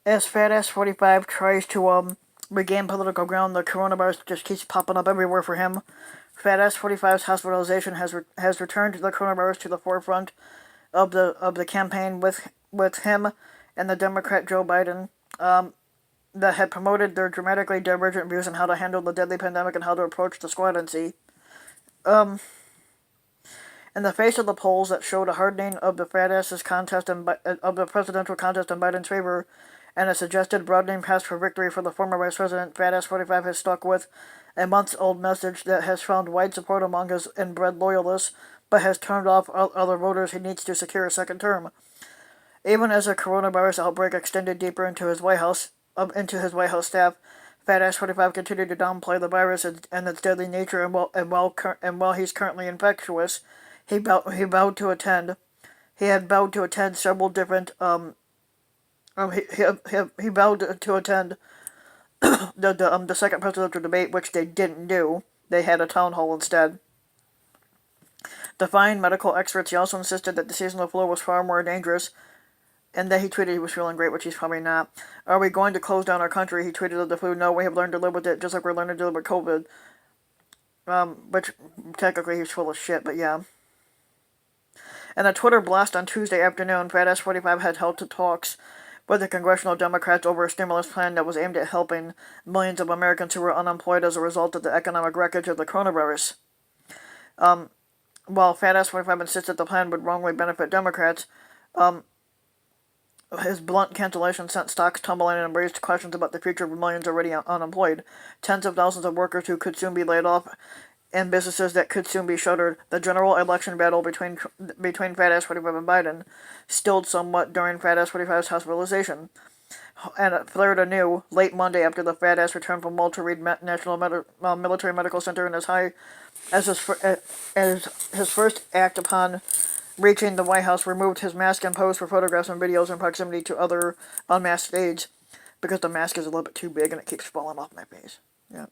As Fat Ass 45 tries to regain political ground, the coronavirus just keeps popping up everywhere for him. Fat Ass 45's hospitalization has returned the coronavirus to the forefront of the campaign with him and the Democrat Joe Biden, that had promoted their dramatically divergent views on how to handle the deadly pandemic and how to approach the squad and see. Um, in the face of the polls that showed a hardening of the Fat Ass's contest of the presidential contest in Biden's favor, and a suggested broadening path for victory for the former vice president, Fat Ass 45 has stuck with a months-old message that has found wide support among his inbred loyalists, but has turned off other voters he needs to secure a second term. Even as the coronavirus outbreak extended deeper into his White House staff, Fat Ass 45 continued to downplay the virus and its deadly nature, and while he's currently infectious, he vowed to attend. He had vowed to attend several different he vowed to attend the second presidential debate, which they didn't do. They had a town hall instead. Defying medical experts, he also insisted that the seasonal flu was far more dangerous, and that he tweeted he was feeling great, which he's probably not. Are we going to close down our country? He tweeted of the flu. No, we have learned to live with it, just like we're learning to live with COVID. Which technically he's full of shit, but yeah. In a Twitter blast on Tuesday afternoon, Fat Ass 45 had held talks with the congressional Democrats over a stimulus plan that was aimed at helping millions of Americans who were unemployed as a result of the economic wreckage of the coronavirus. While Fat Ass 45 insisted the plan would wrongly benefit Democrats, his blunt cancellation sent stocks tumbling and raised questions about the future of millions already unemployed. Tens of thousands of workers who could soon be laid off, and businesses that could soon be shuttered. The general election battle between Fat Ass 45 and Biden stilled somewhat during Fat Ass 45's hospitalization, and it flared anew late Monday after the Fat Ass returned from Walter Reed National Military Medical Center in his first act upon reaching the White House, removed his mask and posed for photographs and videos in proximity to other unmasked aides, because the mask is a little bit too big and it keeps falling off my face. Yeah.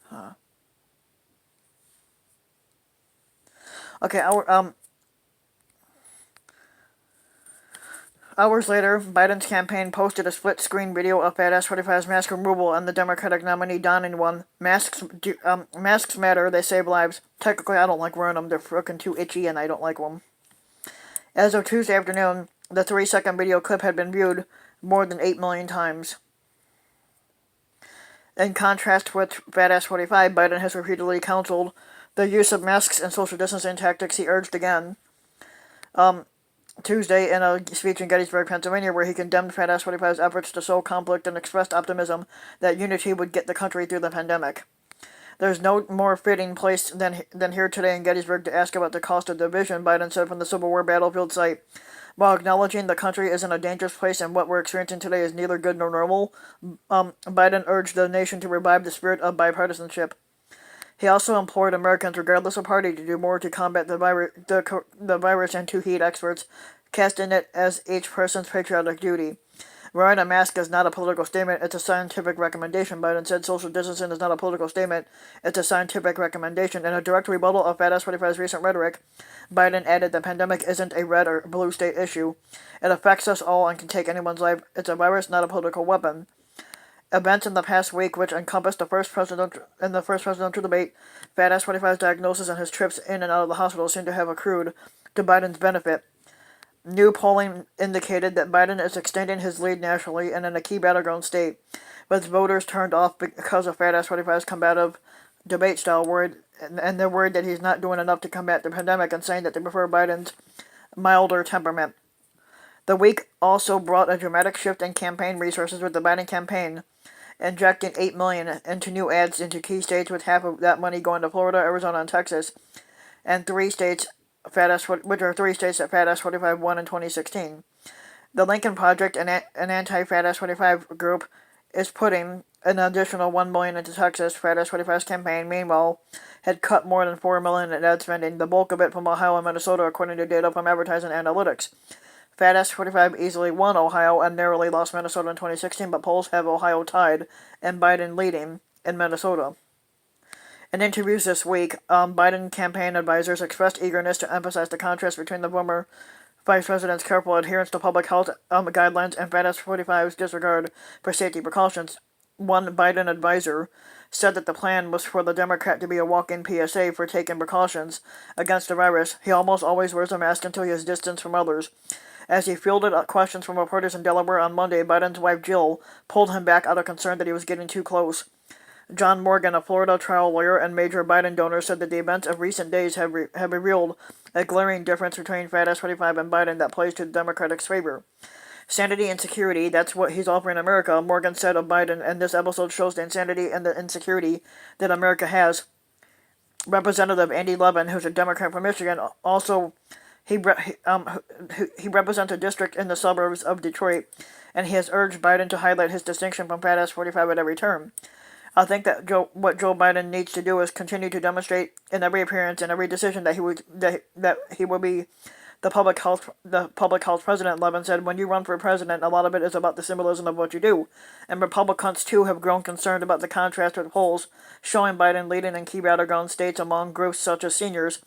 Huh. Okay, hours later, Biden's campaign posted a split-screen video of Fat Ass 45's mask removal and the Democratic nominee donning one. Masks matter, they save lives. Technically, I don't like wearing them. They're frickin' too itchy and I don't like them. As of Tuesday afternoon, the 3-second video clip had been viewed more than 8 million times. In contrast with Fat Ass 45, Biden has repeatedly counseled the use of masks and social distancing tactics. He urged again Tuesday in a speech in Gettysburg, Pennsylvania, where he condemned Fat Ass 45's efforts to sow conflict and expressed optimism that unity would get the country through the pandemic. There's no more fitting place than here today in Gettysburg to ask about the cost of division, Biden said from the Civil War battlefield site. While acknowledging the country is in a dangerous place and what we're experiencing today is neither good nor normal, Biden urged the nation to revive the spirit of bipartisanship. He also implored Americans, regardless of party, to do more to combat the virus and to heed experts, casting it as each person's patriotic duty. Wearing a mask is not a political statement, it's a scientific recommendation, Biden said. Social distancing is not a political statement, it's a scientific recommendation. In a direct rebuttal of Fat Ass 45's recent rhetoric, Biden added the pandemic isn't a red or blue state issue. It affects us all and can take anyone's life. It's a virus, not a political weapon. Events in the past week, which encompassed the first presidential debate, Fat Ass 45's diagnosis and his trips in and out of the hospital seem to have accrued to Biden's benefit. New polling indicated that Biden is extending his lead nationally and in a key battleground state, with voters turned off because of Fat Ass 45's combative debate style, and they're worried that he's not doing enough to combat the pandemic and saying that they prefer Biden's milder temperament. The week also brought a dramatic shift in campaign resources, with the Biden campaign injecting $8 million into new ads into key states, with half of that money going to Florida, Arizona, and Texas, and which are three states that Fat Ass 45 won in 2016. The Lincoln Project, an anti-Fat Ass 45 group, is putting an additional $1 million into Texas. Fat Ass 45's campaign, meanwhile, had cut more than $4 million in ad spending, the bulk of it from Ohio and Minnesota, according to data from Advertising Analytics. Fat Ass 45 easily won Ohio and narrowly lost Minnesota in 2016, but polls have Ohio tied and Biden leading in Minnesota. In interviews this week, Biden campaign advisors expressed eagerness to emphasize the contrast between the former Vice President's careful adherence to public health guidelines and Fat Ass 45's disregard for safety precautions. One Biden advisor said that the plan was for the Democrat to be a walk-in PSA for taking precautions against the virus. He almost always wears a mask until he is distanced from others. As he fielded questions from reporters in Delaware on Monday, Biden's wife Jill pulled him back out of concern that he was getting too close. John Morgan, a Florida trial lawyer and major Biden donor, said that the events of recent days have revealed a glaring difference between Fat Ass 45 and Biden that plays to the Democrats' favor. Sanity and security, that's what he's offering America, Morgan said of Biden, and this episode shows the insanity and the insecurity that America has. Representative Andy Levin, who's a Democrat from Michigan, also he represents a district in the suburbs of Detroit, and he has urged Biden to highlight his distinction from Fat Ass 45 at every turn. I think that what Joe Biden needs to do is continue to demonstrate in every appearance and every decision that he will be the public health president. Levin said, "When you run for president, a lot of it is about the symbolism of what you do." And Republicans too have grown concerned about the contrast with polls showing Biden leading in key battleground states among groups such as seniors.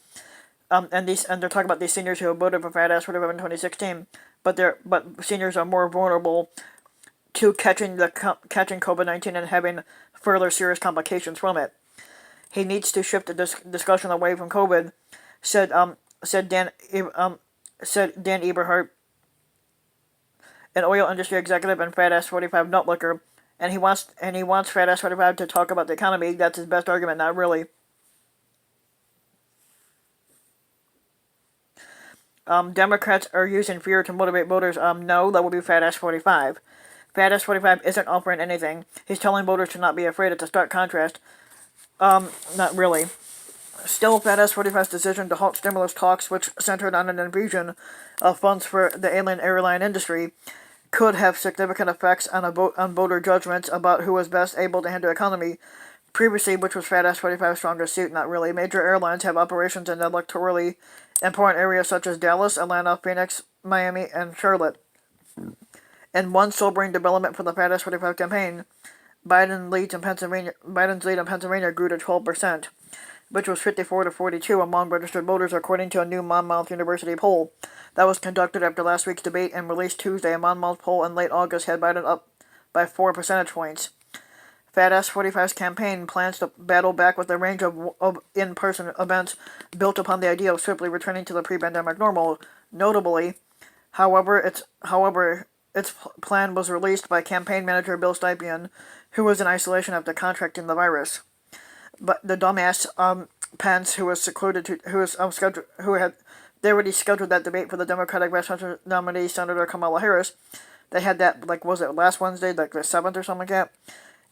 And they're talking about these seniors who have voted for Fat Ass for in 2016, but seniors are more vulnerable to catching COVID-19 and having further serious complications from it. He needs to shift the discussion away from COVID, said Dan Eberhardt, an oil industry executive and Fat Ass 45 nutlicker, and he wants Fat Ass 45 to talk about the economy. That's his best argument. Not really. Democrats are using fear to motivate voters. No, that would be Fat Ass 45. Fat Ass 45 isn't offering anything. He's telling voters to not be afraid. It's a stark contrast. Not really. Still, Fat Ass 45's decision to halt stimulus talks, which centered on an infusion of funds for the alien airline industry, could have significant effects on voter judgments about who was best able to handle the economy. Previously, which was Fat Ass 45's strongest suit, not really. Major airlines have operations in electorally important areas such as Dallas, Atlanta, Phoenix, Miami, and Charlotte. And one sobering development for the Fat Ass 45 campaign, Biden's lead in Pennsylvania grew to 12%, which was 54 to 42 among registered voters, according to a new Monmouth University poll that was conducted after last week's debate and released Tuesday. A Monmouth poll in late August had Biden up by 4 percentage points. Fat Ass 45's campaign plans to battle back with a range of in-person events built upon the idea of swiftly returning to the pre-pandemic normal. Notably, however, its plan was released by campaign manager Bill Stepien, who was in isolation after contracting the virus. But the dumbass Pence, who had they already scheduled that debate for the Democratic Vice President nominee Senator Kamala Harris. They had that, was it last Wednesday, the 7th or something like that?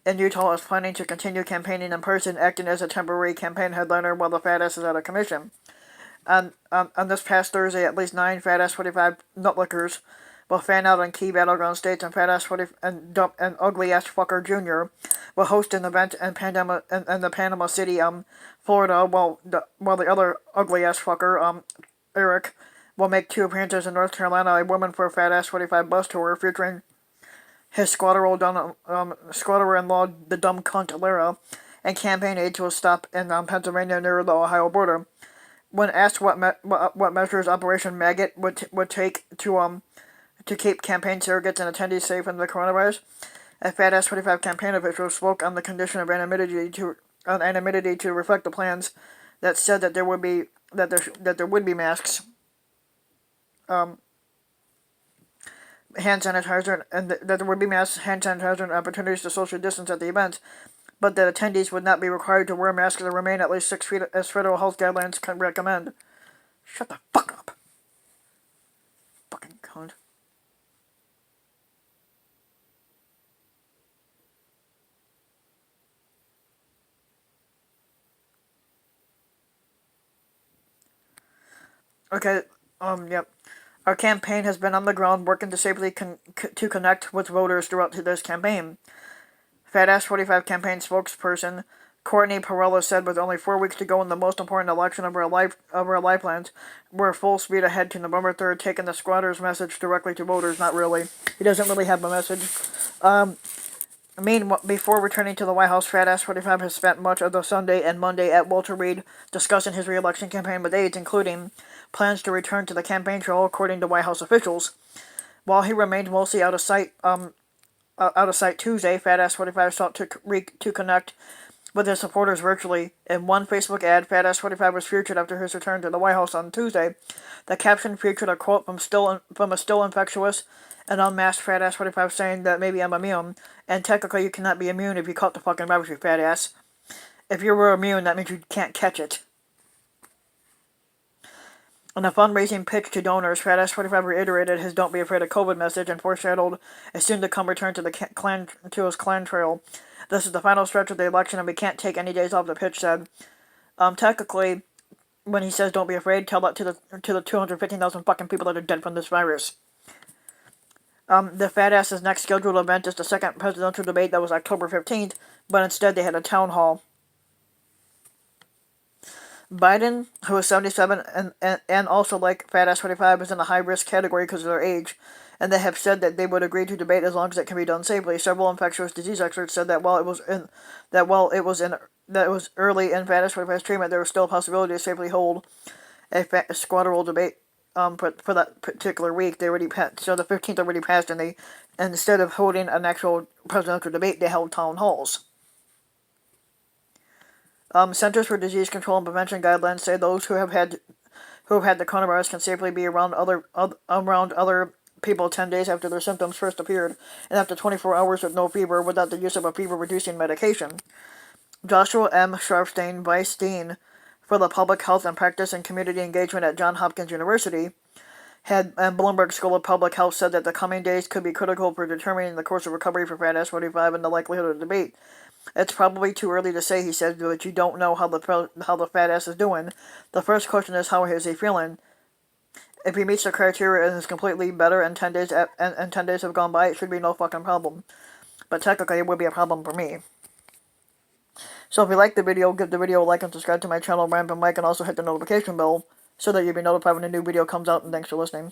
And Utah is planning to continue campaigning in person, acting as a temporary campaign headliner while the Fat Ass is out of commission. On this past Thursday, at least 9 Fat Ass 45 nutlickers will fan out in key battleground states, and Fat Ass 40 and Ugly Ass Fucker Jr. will host an event in the Panama City, Florida, while the other Ugly Ass Fucker, Eric, will make 2 appearances in North Carolina. A Woman for Fat Ass 45 bus tour featuring his squatter-in-law, the dumb cunt Lara, and campaign aides will stop in Pennsylvania near the Ohio border. When asked what measures Operation Maggot would take to keep campaign surrogates and attendees safe from the coronavirus, a Fat Ass 45 campaign official spoke on the condition of anonymity to reflect the plans that said that there would be masks, hand sanitizer, and that there would be masks, hand sanitizer, and opportunities to social distance at the event, but that attendees would not be required to wear masks or remain at least 6 feet as federal health guidelines can recommend. Shut the fuck up. Fucking cunt. Okay, yep. Our campaign has been on the ground working to safely to connect with voters throughout this campaign. Fat Ass 45 campaign spokesperson Courtney Perella said, with only 4 weeks to go in the most important election of our lifelines, we're full speed ahead to November 3rd, taking the squatter's message directly to voters. Not really. He doesn't really have a message. Before returning to the White House, Fat Ass 45 has spent much of the Sunday and Monday at Walter Reed discussing his re-election campaign with aides, including plans to return to the campaign trail, according to White House officials. While he remained mostly out of sight Tuesday, Fat Ass 45 sought to connect with his supporters virtually. In one Facebook ad, Fat Ass 45 was featured after his return to the White House on Tuesday. The caption featured a quote from a still infectious and unmasked Fat Ass 45 saying that maybe I'm immune, and technically you cannot be immune if you caught the fucking virus, you fat ass. If you were immune, that means you can't catch it. In a fundraising pitch to donors, Fat Ass 45 reiterated his "Don't be afraid of COVID" message and foreshadowed a soon-to-come return to his clan trail. This is the final stretch of the election, and we can't take any days off, the pitch said. Technically, when he says "Don't be afraid," tell that to the 215,000 fucking people that are dead from this virus. The Fat Ass's next scheduled event is the second presidential debate that was October 15th, but instead they had a town hall. Biden, who is 77 and also like Fat Ass 45, is in a high-risk category because of their age, and they have said that they would agree to debate as long as it can be done safely. Several infectious disease experts said that while it was early in Fat Ass 45's treatment, there was still a possibility to safely hold a squadral debate for that particular week. They already passed, so the 15th already passed, and instead of holding an actual presidential debate, they held town halls. Centers for Disease Control and Prevention guidelines say those who have had the coronavirus can safely be around other people 10 days after their symptoms first appeared, and after 24 hours with no fever without the use of a fever-reducing medication. Joshua M. Sharfstein, Vice Dean for the Public Health and Practice and Community Engagement at Johns Hopkins University, and Bloomberg School of Public Health, said that the coming days could be critical for determining the course of recovery for Fat Ass 45 and the likelihood of the debate. It's probably too early to say, he said, but you don't know how the fat ass is doing. The first question is, how is he feeling? If he meets the criteria and is completely better and 10 days have gone by, it should be no fucking problem. But technically, it would be a problem for me. So if you like the video, give the video a like and subscribe to my channel, Random Mike, and also hit the notification bell so that you'll be notified when a new video comes out, and thanks for listening.